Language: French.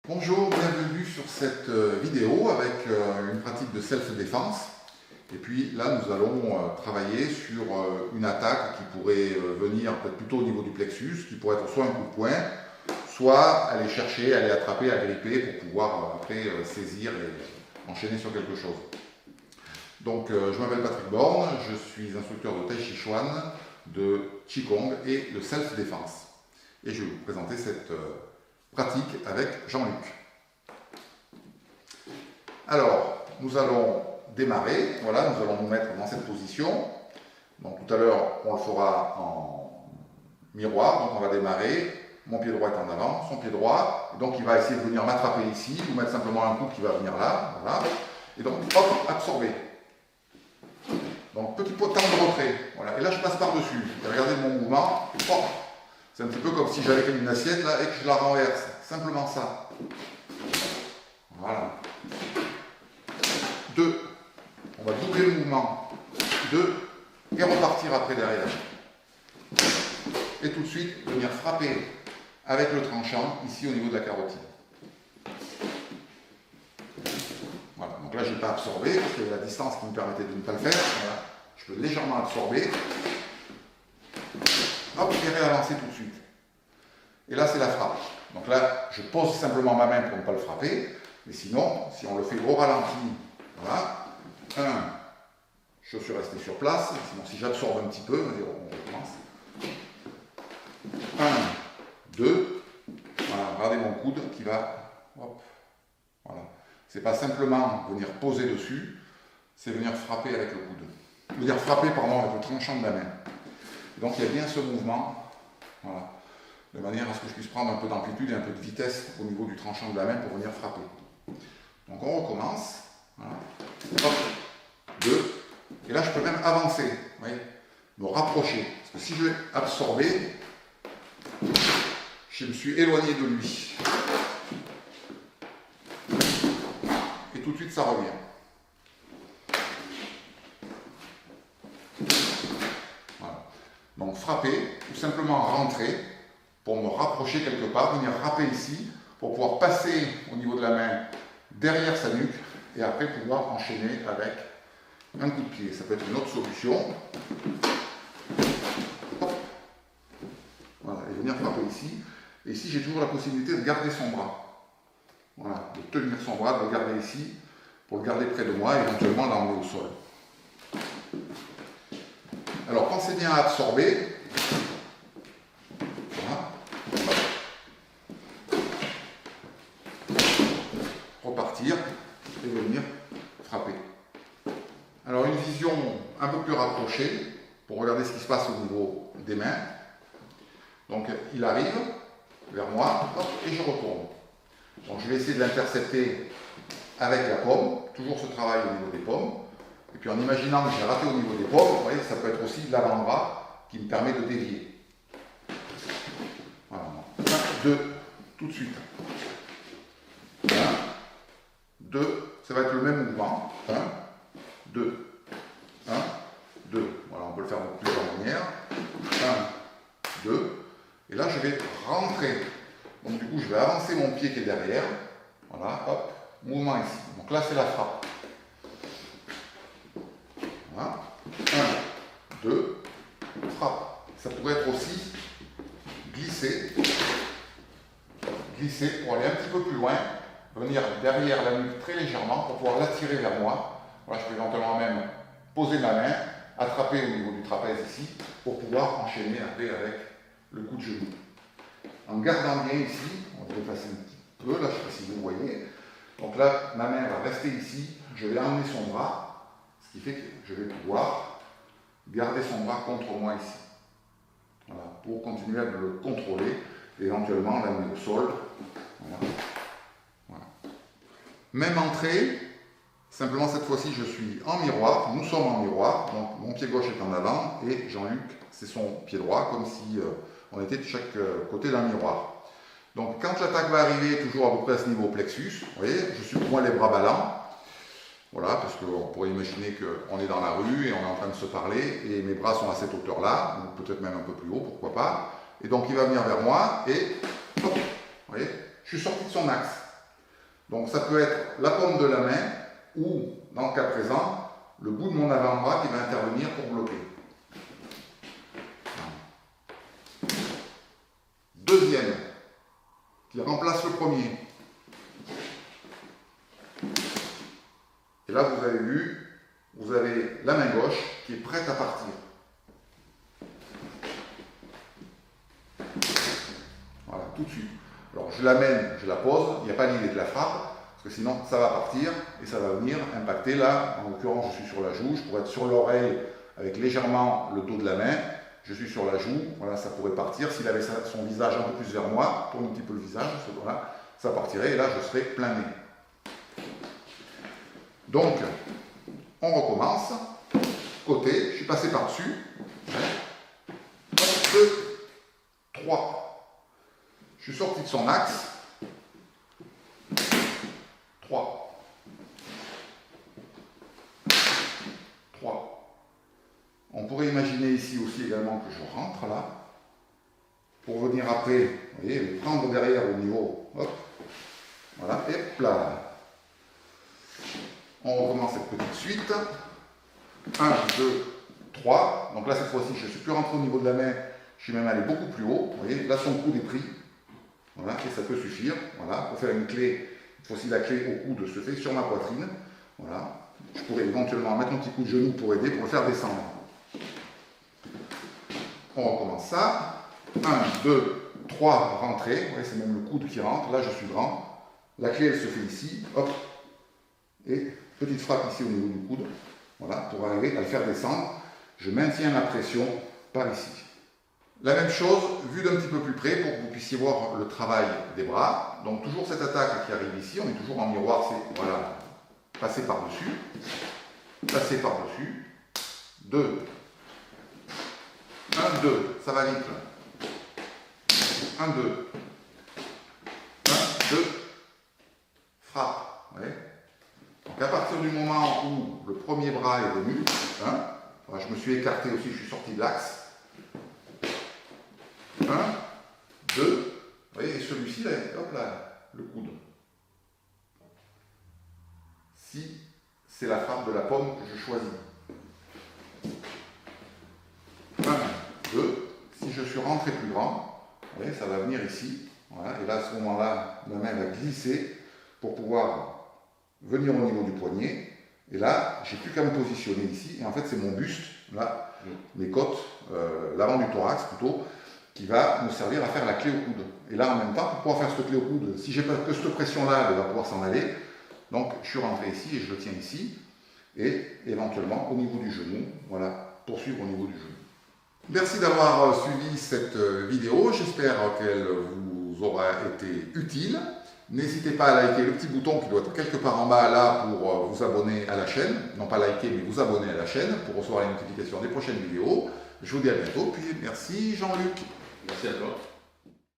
Bonjour, bienvenue sur cette vidéo avec une pratique de self-défense. Et puis là, nous allons travailler sur une attaque qui pourrait venir peut-être plutôt au niveau du plexus, qui pourrait être soit un coup de poing, soit aller chercher, aller attraper, agripper pour pouvoir après saisir et enchaîner sur quelque chose. Donc je m'appelle Patrick Borne, je suis instructeur de Tai Chi Chuan, de Qigong et de self-défense. Et je vais vous présenter cette pratique avec Jean-Luc. Alors, nous allons démarrer, voilà, nous allons nous mettre dans cette position. Donc tout à l'heure, on le fera en miroir, donc on va démarrer, mon pied droit est en avant, son pied droit, et donc il va essayer de venir m'attraper ici, ou mettre simplement un coup qui va venir là, voilà. Et donc, hop, absorber. Donc petit temps de retrait, voilà, et là je passe par-dessus, regardez mon mouvement, hop. C'est un petit peu comme si j'avais une assiette là et que je la renverse. Simplement ça. Voilà. 2. On va doubler le mouvement. 2. Et repartir après derrière. Et tout de suite, venir frapper avec le tranchant ici au niveau de la carotide. Voilà. Donc là, je n'ai pas absorbé parce qu'il y avait la distance qui me permettait de ne pas le faire. Voilà. Je peux légèrement absorber. Hop, et réavancer tout de suite. Et là, c'est la frappe. Donc là, je pose simplement ma main pour ne pas le frapper. Mais sinon, si on le fait au ralenti, voilà. 1, je suis resté sur place. Sinon, si j'absorbe un petit peu, on recommence. 1, 2. Voilà, regardez mon coude qui va. Hop. Voilà. C'est pas simplement venir poser dessus, c'est venir frapper avec le coude. Venir frapper, pardon, avec le tranchant de la main. Donc il y a bien ce mouvement, voilà, de manière à ce que je puisse prendre un peu d'amplitude et un peu de vitesse au niveau du tranchant de la main pour venir frapper. Donc on recommence, voilà. Hop, 2, et là je peux même avancer, vous voyez, me rapprocher, parce que si je vais absorber, je me suis éloigné de lui. Et tout de suite ça revient. Donc frapper, ou simplement rentrer, pour me rapprocher quelque part, venir frapper ici, pour pouvoir passer au niveau de la main derrière sa nuque, et après pouvoir enchaîner avec un coup de pied. Ça peut être une autre solution. Hop. Voilà, et venir frapper ici. Et ici, j'ai toujours la possibilité de garder son bras. Voilà, de tenir son bras, de le garder ici, pour le garder près de moi, et éventuellement l'emmener au sol. Alors, pensez bien à absorber. Voilà. Repartir et venir frapper. Alors, une vision un peu plus rapprochée pour regarder ce qui se passe au niveau des mains. Donc, il arrive vers moi, hop, et je retourne. Donc, je vais essayer de l'intercepter avec la paume, toujours ce travail au niveau des paumes. Et puis en imaginant que j'ai raté au niveau des paumes, vous voyez, ça peut être aussi l'avant-bras qui me permet de dévier. Voilà. 1, 2, tout de suite. 1, 2, ça va être le même mouvement. 1, 2, 1, 2. Voilà, on peut le faire de plusieurs manières. 1, 2. Et là, je vais rentrer. Donc du coup, je vais avancer mon pied qui est derrière. Voilà, hop, mouvement ici. Donc là, c'est la frappe. 1, 2, frappe. Ça pourrait être aussi glisser pour aller un petit peu plus loin, venir derrière la nuque très légèrement pour pouvoir l'attirer vers moi. Voilà, je peux éventuellement même poser ma main, attraper au niveau du trapèze ici, pour pouvoir enchaîner après avec le coup de genou. En gardant bien ici, on va déplacer un petit peu, là je ne sais pas si vous voyez. Donc là, ma main va rester ici, je vais emmener son bras, ce qui fait que je vais pouvoir garder son bras contre moi ici. Voilà, pour continuer à le contrôler et éventuellement l'amener au sol. Voilà. Voilà. Même entrée, simplement cette fois-ci je suis en miroir, nous sommes en miroir, donc mon pied gauche est en avant et Jean-Luc c'est son pied droit, comme si on était de chaque côté d'un miroir. Donc quand l'attaque va arriver, toujours à peu près à ce niveau plexus, vous voyez, je suis pour moi les bras ballants. Voilà, parce qu'on pourrait imaginer qu'on est dans la rue et on est en train de se parler et mes bras sont à cette hauteur-là, ou peut-être même un peu plus haut, pourquoi pas. Et donc il va venir vers moi et, hop, vous voyez, je suis sorti de son axe. Donc ça peut être la paume de la main ou, dans le cas présent, le bout de mon avant-bras qui va intervenir pour bloquer. Deuxième, qui remplace le premier. Et là, vous avez vu, vous avez la main gauche qui est prête à partir. Voilà, tout de suite. Alors, je l'amène, je la pose, il n'y a pas l'idée de la frappe, parce que sinon, ça va partir et ça va venir impacter là. En l'occurrence, je suis sur la joue, je pourrais être sur l'oreille avec légèrement le dos de la main. Je suis sur la joue, voilà, ça pourrait partir. S'il avait son visage un peu plus vers moi, tourne un petit peu le visage, voilà, ça partirait et là, je serais plein nez. Donc, on recommence. Côté, je suis passé par-dessus. 1, 2, 3. Je suis sorti de son axe. 3. 3. On pourrait imaginer ici aussi également que je rentre là, pour venir après, vous voyez, le prendre derrière au niveau, hop, voilà, et là. On recommence cette petite suite. 1, 2, 3. Donc là, cette fois-ci, je ne suis plus rentré au niveau de la main, je suis même allé beaucoup plus haut. Vous voyez, là, son coude est pris. Voilà, et ça peut suffire. Voilà, pour faire une clé, cette fois-ci, la clé au coude se fait sur ma poitrine. Voilà. Je pourrais éventuellement mettre un petit coup de genou pour aider, pour le faire descendre. On recommence ça. 1, 2, 3, rentrée. Vous voyez, c'est même le coude qui rentre. Là, je suis grand. La clé, elle se fait ici. Hop. Et petite frappe ici au niveau du coude. Voilà, pour arriver à le faire descendre. Je maintiens la pression par ici. La même chose, vue d'un petit peu plus près, pour que vous puissiez voir le travail des bras. Donc, toujours cette attaque qui arrive ici. On est toujours en miroir. C'est, voilà, passer par-dessus. Passer par-dessus. 2. 1, 2, ça va vite. 1, 2. 1, 2. Frappe. Ouais. Donc à partir du moment où le premier bras est venu, hein, voilà, je me suis écarté aussi, je suis sorti de l'axe. 1, 2. Vous voyez, et celui-ci, là, hop là, le coude. Si c'est la frappe de la paume que je choisis. 1, 2, si je suis rentré plus grand, vous voyez, ça va venir ici, voilà, et là à ce moment-là, ma main va glisser pour pouvoir venir au niveau du poignet, et là, j'ai plus qu'à me positionner ici, et en fait c'est mon buste, là, mes côtes, l'avant du thorax plutôt, qui va me servir à faire la clé au coude. Et là, en même temps, pour pouvoir faire cette clé au coude, si j'ai pas que cette pression-là, elle va pouvoir s'en aller, donc je suis rentré ici, et je le tiens ici, et éventuellement au niveau du genou, voilà, poursuivre au niveau du genou. Merci d'avoir suivi cette vidéo, j'espère qu'elle vous aura été utile. N'hésitez pas à liker le petit bouton qui doit être quelque part en bas là pour vous abonner à la chaîne. Non pas liker, mais vous abonner à la chaîne pour recevoir les notifications des prochaines vidéos. Je vous dis à bientôt, puis merci Jean-Luc. Merci à toi.